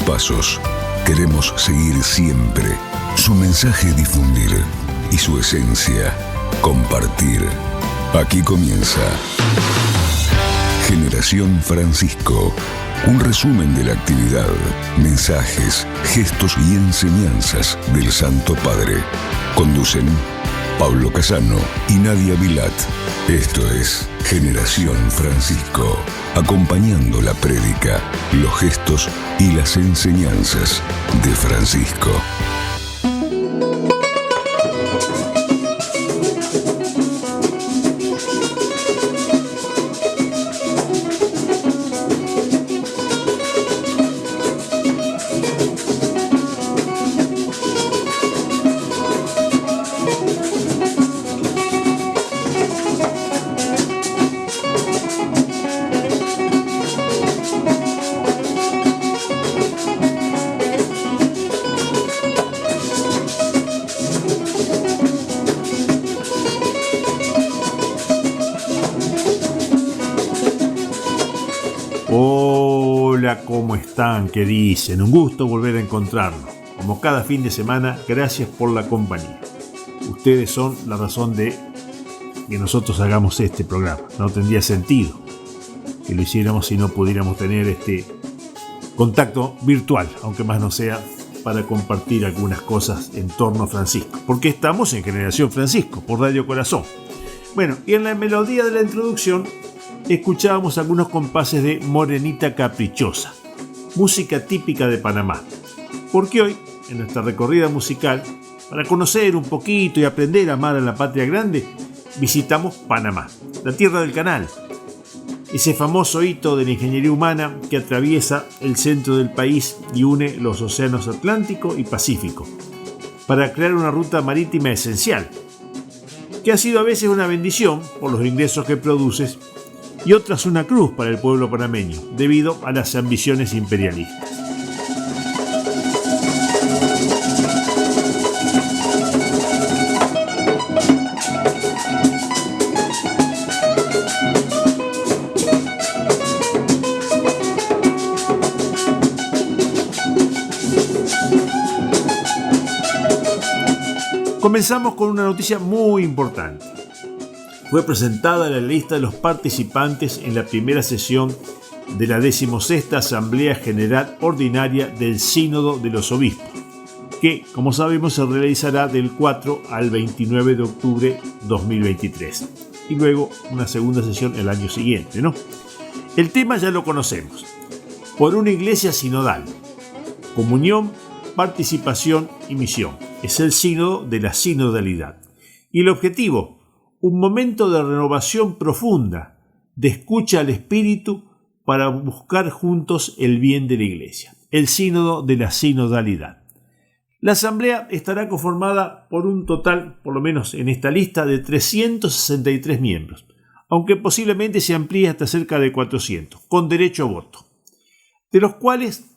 pasos. Queremos seguir siempre. Su mensaje difundir y su esencia compartir. Aquí comienza Generación Francisco. Un resumen de la actividad, mensajes, gestos y enseñanzas del Santo Padre. Conducen Pablo Casano y Nadia Vilat. Esto es Generación Francisco, acompañando la prédica, los gestos y las enseñanzas de Francisco. Hola, ¿cómo están? ¿Qué dicen? Un gusto volver a encontrarnos. Como cada fin de semana, gracias por la compañía. Ustedes son la razón de que nosotros hagamos este programa. No tendría sentido que lo hiciéramos si no pudiéramos tener este contacto virtual, aunque más no sea para compartir algunas cosas en torno a Francisco. Porque estamos en Generación Francisco, por Radio Corazón. Bueno, y en la melodía de la introducción escuchábamos algunos compases de Morenita Caprichosa, música típica de Panamá. Porque hoy, en nuestra recorrida musical, para conocer un poquito y aprender a amar a la patria grande, visitamos Panamá, la tierra del canal, ese famoso hito de la ingeniería humana que atraviesa el centro del país y une los océanos Atlántico y Pacífico, para crear una ruta marítima esencial, que ha sido a veces una bendición por los ingresos que produce y otras una cruz para el pueblo panameño, debido a las ambiciones imperialistas. Comenzamos con una noticia muy importante. Fue presentada la lista de los participantes en la primera sesión de la 16ª Asamblea General Ordinaria del Sínodo de los Obispos, que, como sabemos, se realizará del 4 al 29 de octubre 2023, y luego una segunda sesión el año siguiente, ¿no? El tema ya lo conocemos: por una iglesia sinodal, comunión, participación y misión. Es el sínodo de la sinodalidad. Y el objetivo: un momento de renovación profunda, de escucha al Espíritu para buscar juntos el bien de la Iglesia. El sínodo de la sinodalidad. La asamblea estará conformada por un total, por lo menos en esta lista, de 363 miembros, aunque posiblemente se amplíe hasta cerca de 400, con derecho a voto, de los cuales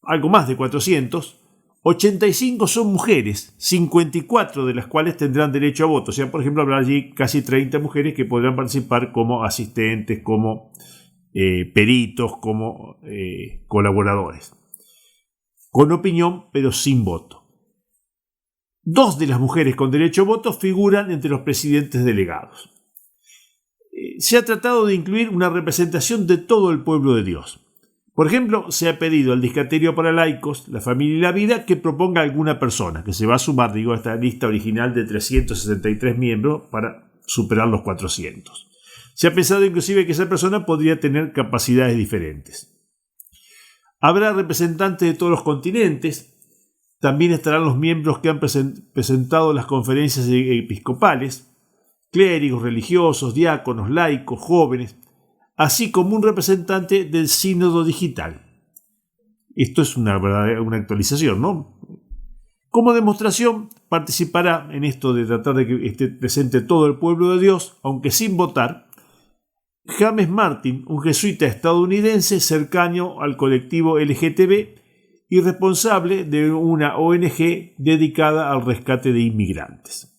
algo más de 400, 85 son mujeres, 54 de las cuales tendrán derecho a voto. O sea, por ejemplo, habrá allí casi 30 mujeres que podrán participar como asistentes, como peritos, como colaboradores. Con opinión, pero sin voto. 2 de las mujeres con derecho a voto figuran entre los presidentes delegados. Se ha tratado de incluir una representación de todo el pueblo de Dios. Por ejemplo, se ha pedido al Discaterio para Laicos, la Familia y la Vida que proponga alguna persona que se va a sumar, a esta lista original de 363 miembros para superar los 400. Se ha pensado inclusive que esa persona podría tener capacidades diferentes. Habrá representantes de todos los continentes. También estarán los miembros que han presentado las conferencias episcopales, clérigos, religiosos, diáconos, laicos, jóvenes, así como un representante del sínodo digital. Esto es una actualización, ¿no? Como demostración, participará en esto de tratar de que esté presente todo el pueblo de Dios, aunque sin votar, James Martin, un jesuita estadounidense cercano al colectivo LGTB y responsable de una ONG dedicada al rescate de inmigrantes.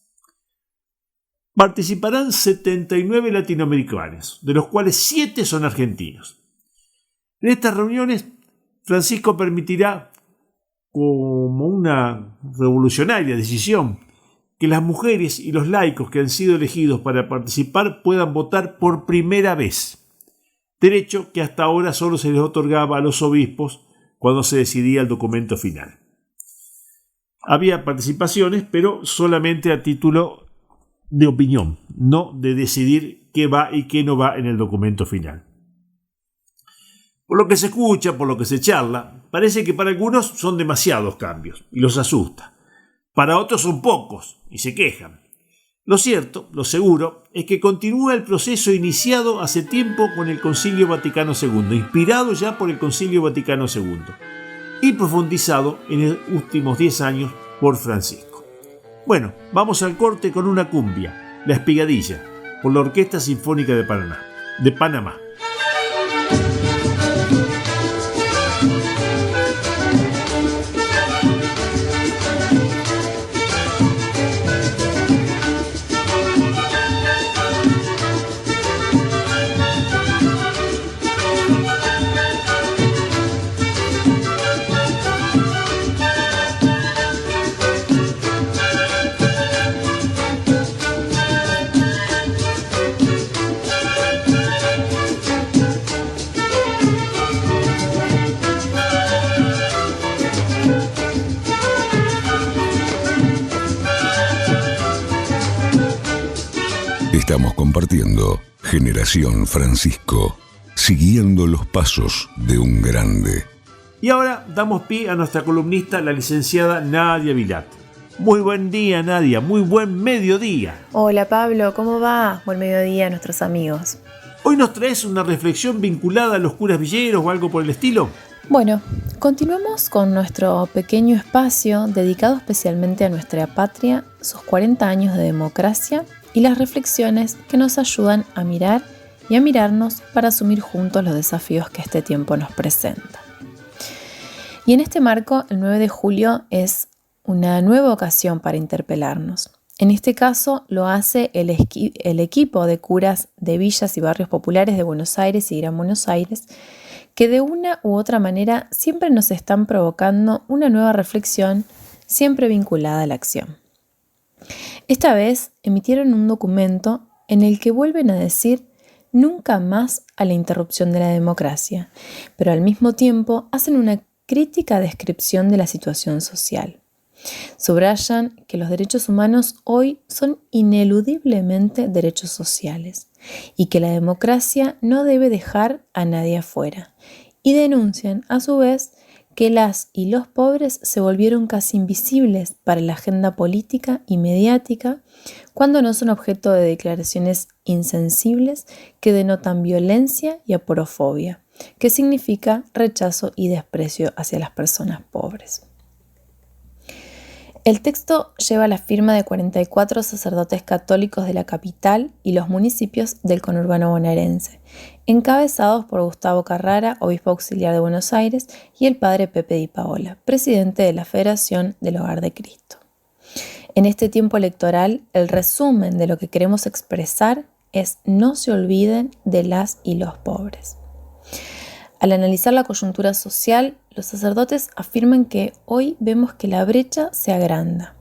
Participarán 79 latinoamericanos, de los cuales 7 son argentinos. En estas reuniones, Francisco permitirá, como una revolucionaria decisión, que las mujeres y los laicos que han sido elegidos para participar puedan votar por primera vez, derecho que hasta ahora solo se les otorgaba a los obispos cuando se decidía el documento final. Había participaciones, pero solamente a título de opinión, no de decidir qué va y qué no va en el documento final. Por lo que se escucha, por lo que se charla, parece que para algunos son demasiados cambios y los asusta. Para otros son pocos y se quejan. Lo cierto, lo seguro, es que continúa el proceso iniciado hace tiempo con el Concilio Vaticano II, inspirado ya por el Concilio Vaticano II y profundizado en los últimos 10 años por Francisco. Bueno, vamos al corte con una cumbia, La Espigadilla, por la Orquesta Sinfónica de Panamá. Estamos compartiendo Generación Francisco, siguiendo los pasos de un grande. Y ahora damos pie a nuestra columnista, la licenciada Nadia Vilat. Muy buen día, Nadia, muy buen mediodía. Hola Pablo, ¿cómo va? Buen mediodía a nuestros amigos. ¿Hoy nos traes una reflexión vinculada a los curas villeros o algo por el estilo? Bueno, continuamos con nuestro pequeño espacio dedicado especialmente a nuestra patria, sus 40 años de democracia y las reflexiones que nos ayudan a mirar y a mirarnos para asumir juntos los desafíos que este tiempo nos presenta. Y en este marco, el 9 de julio es una nueva ocasión para interpelarnos. En este caso lo hace el equipo de curas de villas y barrios populares de Buenos Aires y Gran Buenos Aires, que de una u otra manera siempre nos están provocando una nueva reflexión, siempre vinculada a la acción. Esta vez emitieron un documento en el que vuelven a decir nunca más a la interrupción de la democracia, pero al mismo tiempo hacen una crítica descripción de la situación social. Subrayan que los derechos humanos hoy son ineludiblemente derechos sociales y que la democracia no debe dejar a nadie afuera, y denuncian a su vez que las y los pobres se volvieron casi invisibles para la agenda política y mediática cuando no son objeto de declaraciones insensibles que denotan violencia y aporofobia, que significa rechazo y desprecio hacia las personas pobres. El texto lleva la firma de 44 sacerdotes católicos de la capital y los municipios del conurbano bonaerense, encabezados por Gustavo Carrara, obispo auxiliar de Buenos Aires, y el padre Pepe Di Paola, presidente de la Federación del Hogar de Cristo. En este tiempo electoral, el resumen de lo que queremos expresar es: no se olviden de las y los pobres. Al analizar la coyuntura social, los sacerdotes afirman que hoy vemos que la brecha se agranda,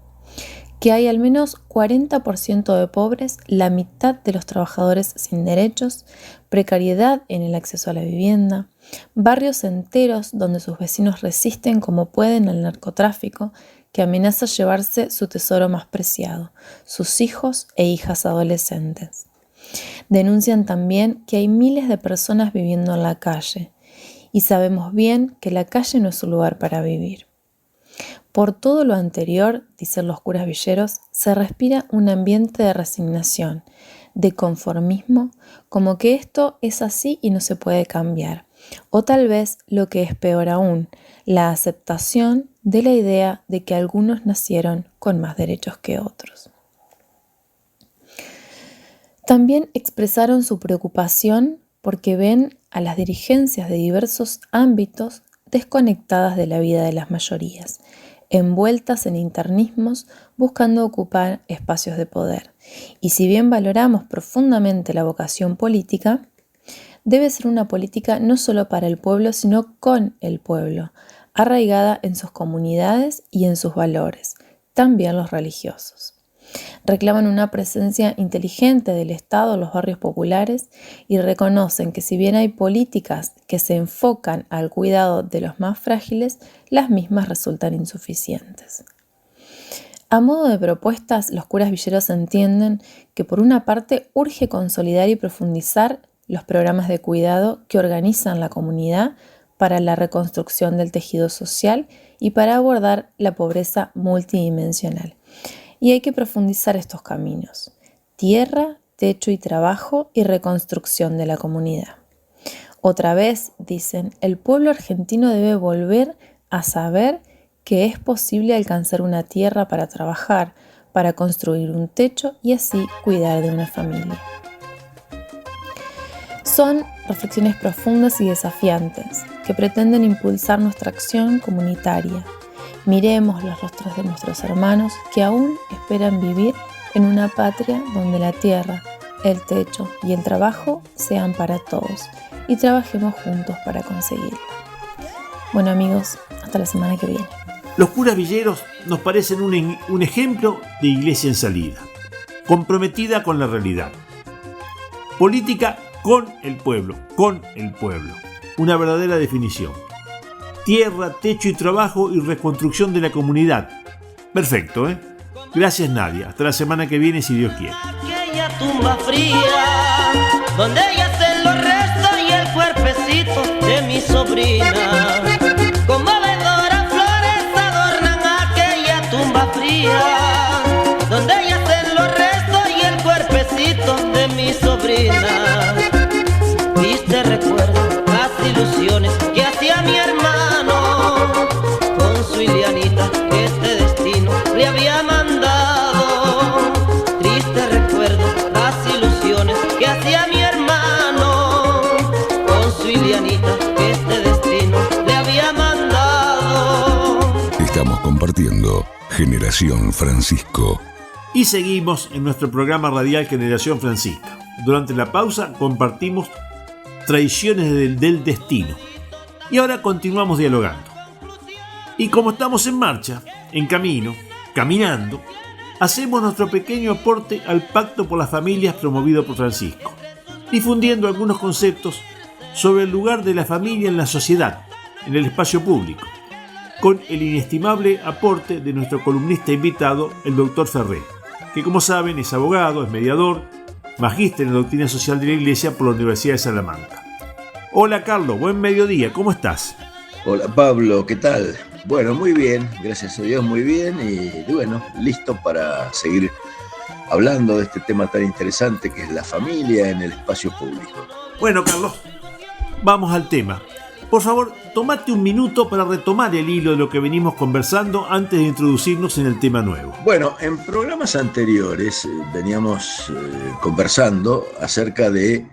que hay al menos 40% de pobres, la mitad de los trabajadores sin derechos, precariedad en el acceso a la vivienda, barrios enteros donde sus vecinos resisten como pueden al narcotráfico, que amenaza llevarse su tesoro más preciado, sus hijos e hijas adolescentes. Denuncian también que hay miles de personas viviendo en la calle, y sabemos bien que la calle no es un lugar para vivir. Por todo lo anterior, dicen los curas villeros, se respira un ambiente de resignación, de conformismo, como que esto es así y no se puede cambiar. O tal vez, lo que es peor aún, la aceptación de la idea de que algunos nacieron con más derechos que otros. También expresaron su preocupación porque ven a las dirigencias de diversos ámbitos desconectadas de la vida de las mayorías, envueltas en internismos buscando ocupar espacios de poder. Y si bien valoramos profundamente la vocación política, debe ser una política no solo para el pueblo, sino con el pueblo, arraigada en sus comunidades y en sus valores, también los religiosos. Reclaman una presencia inteligente del Estado en los barrios populares y reconocen que si bien hay políticas que se enfocan al cuidado de los más frágiles, las mismas resultan insuficientes. A modo de propuestas, los curas villeros entienden que por una parte urge consolidar y profundizar los programas de cuidado que organizan la comunidad para la reconstrucción del tejido social y para abordar la pobreza multidimensional. Y hay que profundizar estos caminos: tierra, techo y trabajo y reconstrucción de la comunidad. Otra vez, dicen, el pueblo argentino debe volver a saber que es posible alcanzar una tierra para trabajar, para construir un techo y así cuidar de una familia. Son reflexiones profundas y desafiantes que pretenden impulsar nuestra acción comunitaria. Miremos los rostros de nuestros hermanos que aún esperan vivir en una patria donde la tierra, el techo y el trabajo sean para todos y trabajemos juntos para conseguirlo. Bueno amigos, hasta la semana que viene. Los curas villeros nos parecen un ejemplo de iglesia en salida, comprometida con la realidad. Política con el pueblo, una verdadera definición. Tierra, techo y trabajo y reconstrucción de la comunidad. Perfecto, ¿eh? Gracias Nadia, hasta la semana que viene si Dios quiere. Aquella tumba fría, donde yacen los restos y el cuerpecito de mi sobrina. Como vendoras flores adornan aquella tumba fría, donde yacen los restos y el cuerpecito de mi sobrina. Viste recuerdo las ilusiones que hacía mi hermano con su Ilianita, que este destino le había mandado. Triste recuerdo las ilusiones que hacía mi hermano con su Ilianita, que este destino le había mandado. Estamos compartiendo Generación Francisco. Y seguimos en nuestro programa radial Generación Francisca. Durante la pausa compartimos traiciones del destino. Y ahora continuamos dialogando. Y como estamos en marcha, en camino, caminando, hacemos nuestro pequeño aporte al Pacto por las Familias promovido por Francisco, difundiendo algunos conceptos sobre el lugar de la familia en la sociedad, en el espacio público, con el inestimable aporte de nuestro columnista invitado, el doctor Ferré, que como saben es abogado, es mediador, magíster en Doctrina Social de la Iglesia por la Universidad de Salamanca. Hola Carlos, buen mediodía, ¿cómo estás? Hola Pablo, ¿qué tal? Bueno, muy bien, gracias a Dios, muy bien y bueno, listo para seguir hablando de este tema tan interesante que es la familia en el espacio público. Bueno Carlos, vamos al tema. Por favor, tomate un minuto para retomar el hilo de lo que venimos conversando antes de introducirnos en el tema nuevo. Bueno, en programas anteriores veníamos conversando acerca de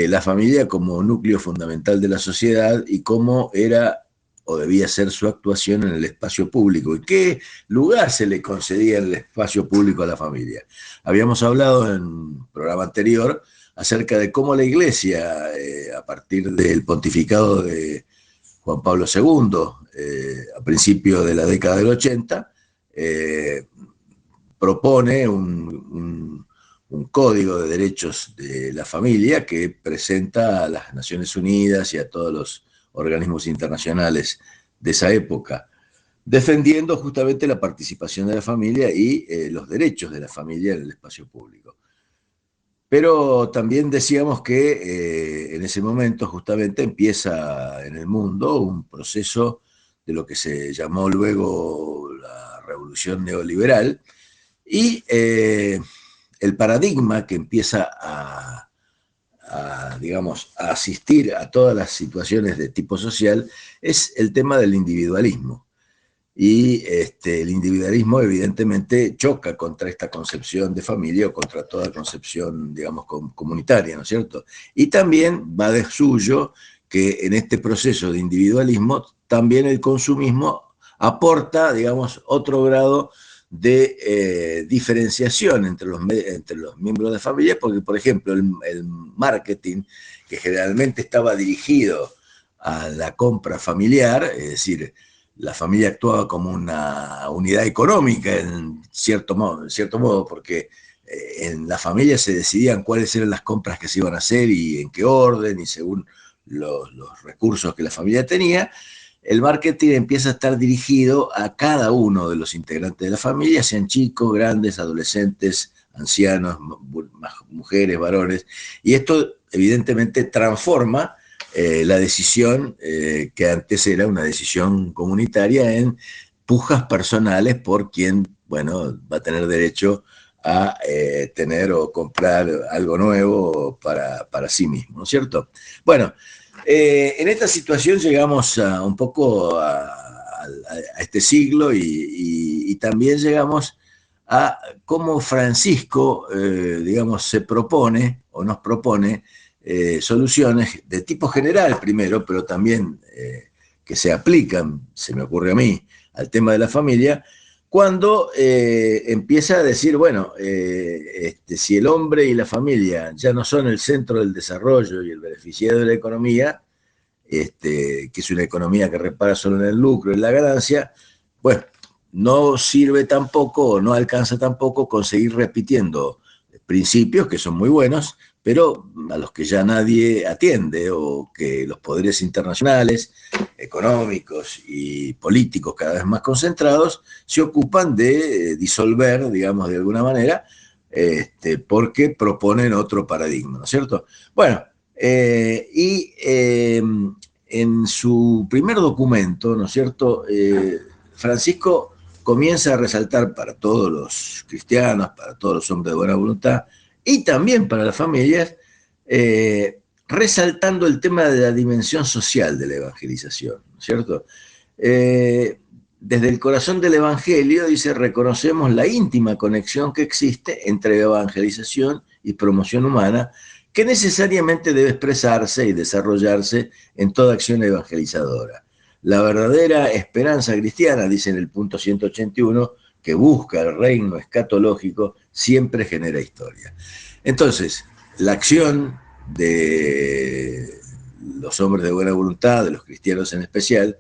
la familia como núcleo fundamental de la sociedad y cómo era o debía ser su actuación en el espacio público y qué lugar se le concedía en el espacio público a la familia. Habíamos hablado en un programa anterior acerca de cómo la Iglesia, a partir del pontificado de Juan Pablo II, a principios de la década del 80, propone un código de derechos de la familia que presenta a las Naciones Unidas y a todos los organismos internacionales de esa época, defendiendo justamente la participación de la familia y los derechos de la familia en el espacio público. Pero también decíamos que en ese momento justamente empieza en el mundo un proceso de lo que se llamó luego la revolución neoliberal y el paradigma que empieza a asistir a todas las situaciones de tipo social es el tema del individualismo. Y el individualismo evidentemente choca contra esta concepción de familia o contra toda concepción, digamos, comunitaria, ¿no es cierto? Y también va de suyo que en este proceso de individualismo también el consumismo aporta, digamos, otro grado de diferenciación entre los miembros de familia, porque, por ejemplo, el marketing, que generalmente estaba dirigido a la compra familiar, es decir, la familia actuaba como una unidad económica en cierto modo, porque en la familia se decidían cuáles eran las compras que se iban a hacer y en qué orden y según los recursos que la familia tenía. El marketing empieza a estar dirigido a cada uno de los integrantes de la familia, sean chicos, grandes, adolescentes, ancianos, mujeres, varones, y esto evidentemente transforma la decisión que antes era una decisión comunitaria en pujas personales por quien, bueno, va a tener derecho a tener o comprar algo nuevo para sí mismo, ¿no es cierto? Bueno, en esta situación llegamos un poco a este siglo y también llegamos a cómo Francisco, digamos, se propone o nos propone soluciones de tipo general primero, pero también que se aplican, se me ocurre a mí, al tema de la familia, cuando empieza a decir, bueno, si el hombre y la familia ya no son el centro del desarrollo y el beneficiario de la economía, que es una economía que repara solo en el lucro y en la ganancia, pues no sirve tampoco o no alcanza tampoco conseguir repitiendo principios que son muy buenos, pero a los que ya nadie atiende o que los poderes internacionales, económicos y políticos cada vez más concentrados se ocupan de disolver, digamos, de alguna manera, porque proponen otro paradigma, ¿no es cierto? Bueno, en su primer documento, ¿no es cierto?, Francisco comienza a resaltar para todos los cristianos, para todos los hombres de buena voluntad, y también para las familias, resaltando el tema de la dimensión social de la evangelización, ¿no es cierto? Desde el corazón del Evangelio, dice, reconocemos la íntima conexión que existe entre evangelización y promoción humana, que necesariamente debe expresarse y desarrollarse en toda acción evangelizadora. La verdadera esperanza cristiana, dice en el punto 181, que busca el reino escatológico, siempre genera historia. Entonces, la acción de los hombres de buena voluntad, de los cristianos en especial,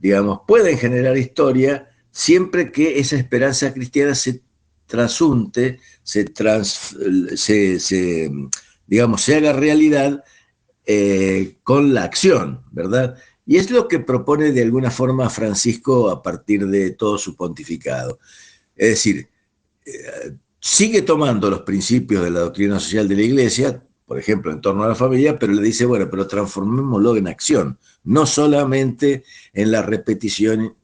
digamos, pueden generar historia siempre que esa esperanza cristiana se trasunte, digamos, se haga realidad con la acción, ¿verdad? Y es lo que propone de alguna forma Francisco a partir de todo su pontificado. Es decir, sigue tomando los principios de la doctrina social de la Iglesia, por ejemplo, en torno a la familia, pero le dice, bueno, pero transformémoslo en acción, no solamente en la repetición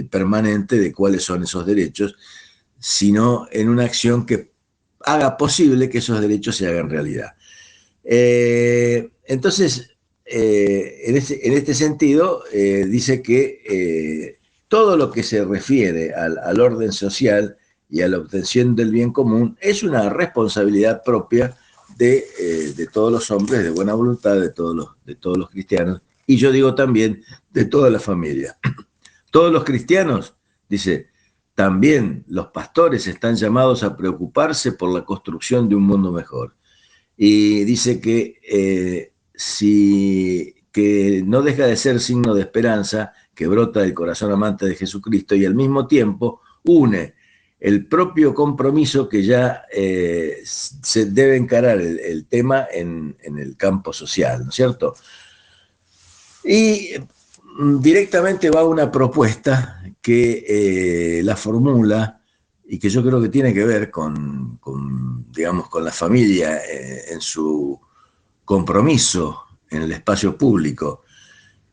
permanente de cuáles son esos derechos, sino en una acción que haga posible que esos derechos se hagan realidad. Entonces, en este sentido, dice que todo lo que se refiere al orden social y a la obtención del bien común es una responsabilidad propia de todos los hombres de buena voluntad, de todos los cristianos, y yo digo también de toda la familia. Todos los cristianos, dice, también los pastores están llamados a preocuparse por la construcción de un mundo mejor. Y dice que que no deja de ser signo de esperanza que brota del corazón amante de Jesucristo y al mismo tiempo une el propio compromiso que ya se debe encarar el tema en el campo social, ¿no es cierto? Y directamente va una propuesta que la formula y que yo creo que tiene que ver con la familia en su compromiso en el espacio público,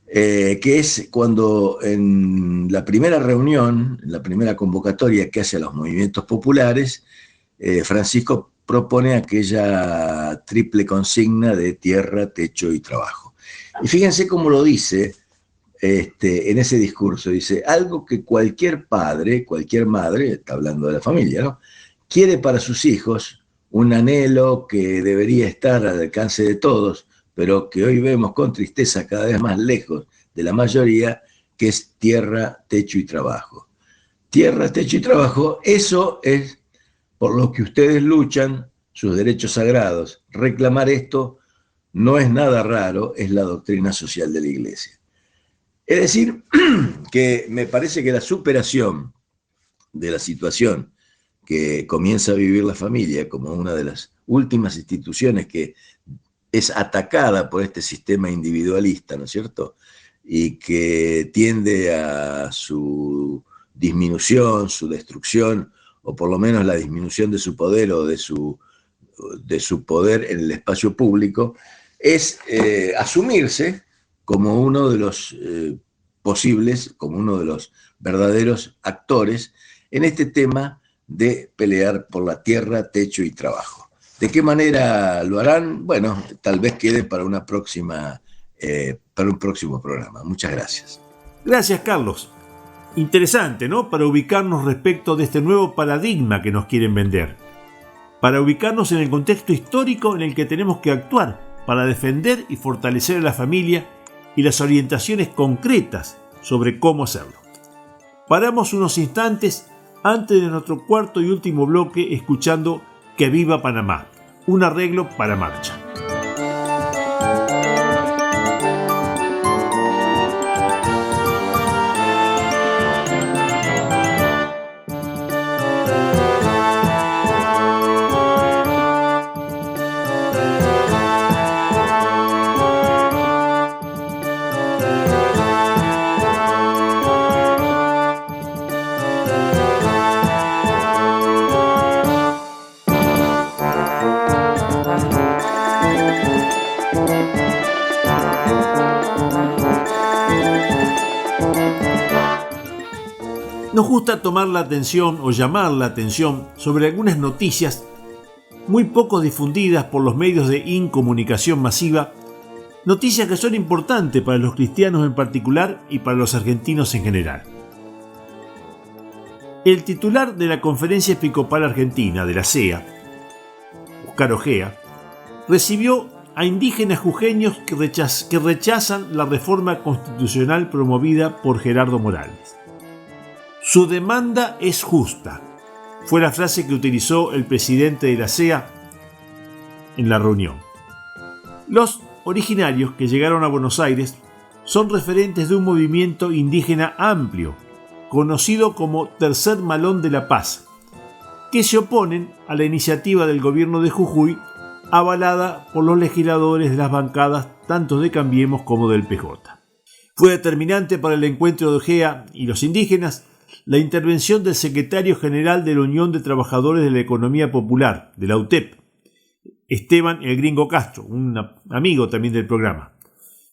que es cuando en la primera reunión, en la primera convocatoria que hace a los movimientos populares, Francisco propone aquella triple consigna de tierra, techo y trabajo. Y fíjense cómo lo dice en ese discurso, dice, algo que cualquier padre, cualquier madre, está hablando de la familia, ¿no?, quiere para sus hijos, un anhelo que debería estar al alcance de todos, pero que hoy vemos con tristeza cada vez más lejos de la mayoría, que es tierra, techo y trabajo. tierra, techo y trabajo, eso es por lo que ustedes luchan, sus derechos sagrados. Reclamar esto no es nada raro, es la doctrina social de la Iglesia. Es decir, que me parece que la superación de la situación que comienza a vivir la familia como una de las últimas instituciones que es atacada por este sistema individualista, ¿no es cierto? Y que tiende a su disminución, su destrucción, o por lo menos la disminución de su poder o de su poder en el espacio público, es asumirse como uno de los posibles, como uno de los verdaderos actores en este tema de pelear por la tierra, techo y trabajo. ¿De qué manera lo harán? Bueno, tal vez quede para un próximo programa. Muchas gracias. Gracias, Carlos. Interesante, ¿no? Para ubicarnos respecto de este nuevo paradigma que nos quieren vender. Para ubicarnos en el contexto histórico en el que tenemos que actuar para defender y fortalecer a la familia y las orientaciones concretas sobre cómo hacerlo. Paramos unos instantes antes de nuestro cuarto y último bloque escuchando Que Viva Panamá, un arreglo para marcha. Nos gusta tomar la atención o llamar la atención sobre algunas noticias muy poco difundidas por los medios de incomunicación masiva, noticias que son importantes para los cristianos en particular y para los argentinos en general. El titular de la Conferencia Episcopal Argentina, de la CEA, Óscar Ojea, recibió a indígenas jujeños que rechazan la reforma constitucional promovida por Gerardo Morales. Su demanda es justa, fue la frase que utilizó el presidente de la CEA en la reunión. Los originarios que llegaron a Buenos Aires son referentes de un movimiento indígena amplio, conocido como Tercer Malón de la Paz, que se oponen a la iniciativa del gobierno de Jujuy, avalada por los legisladores de las bancadas tanto de Cambiemos como del PJ. Fue determinante para el encuentro de Ojea y los indígenas la intervención del secretario general de la Unión de Trabajadores de la Economía Popular, de la UTEP, Esteban el Gringo Castro, un amigo también del programa,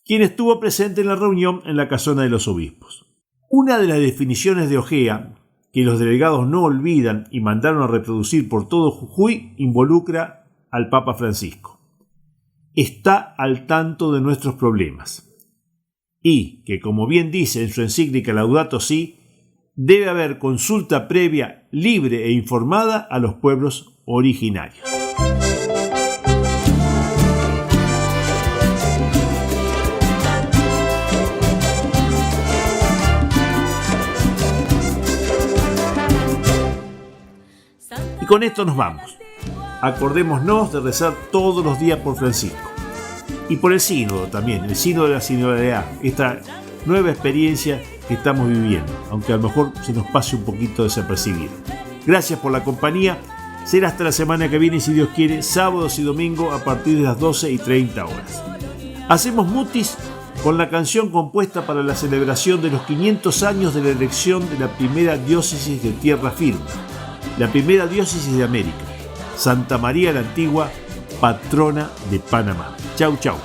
quien estuvo presente en la reunión en la Casona de los Obispos. Una de las definiciones de Ojea, que los delegados no olvidan y mandaron a reproducir por todo Jujuy, involucra al Papa Francisco. Está al tanto de nuestros problemas. Y que, como bien dice en su encíclica Laudato Si, debe haber consulta previa, libre e informada a los pueblos originarios. Y con esto nos vamos. Acordémonos de rezar todos los días por Francisco. Y por el sínodo también, el sínodo de la sinodalidad, esta nueva experiencia que estamos viviendo, aunque a lo mejor se nos pase un poquito desapercibido. Gracias por la compañía. Será hasta la semana que viene, si Dios quiere, sábados y domingos a partir de las 12:30 horas. Hacemos mutis con la canción compuesta para la celebración de los 500 años de la elección de la primera diócesis de Tierra Firme, la primera diócesis de América, Santa María la Antigua, patrona de Panamá. Chau, chau.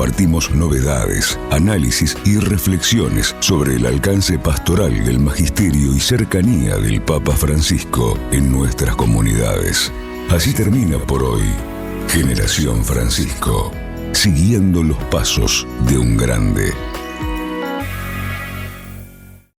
compartimos novedades, análisis y reflexiones sobre el alcance pastoral del magisterio y cercanía del Papa Francisco en nuestras comunidades. Así termina por hoy Generación Francisco, siguiendo los pasos de un grande.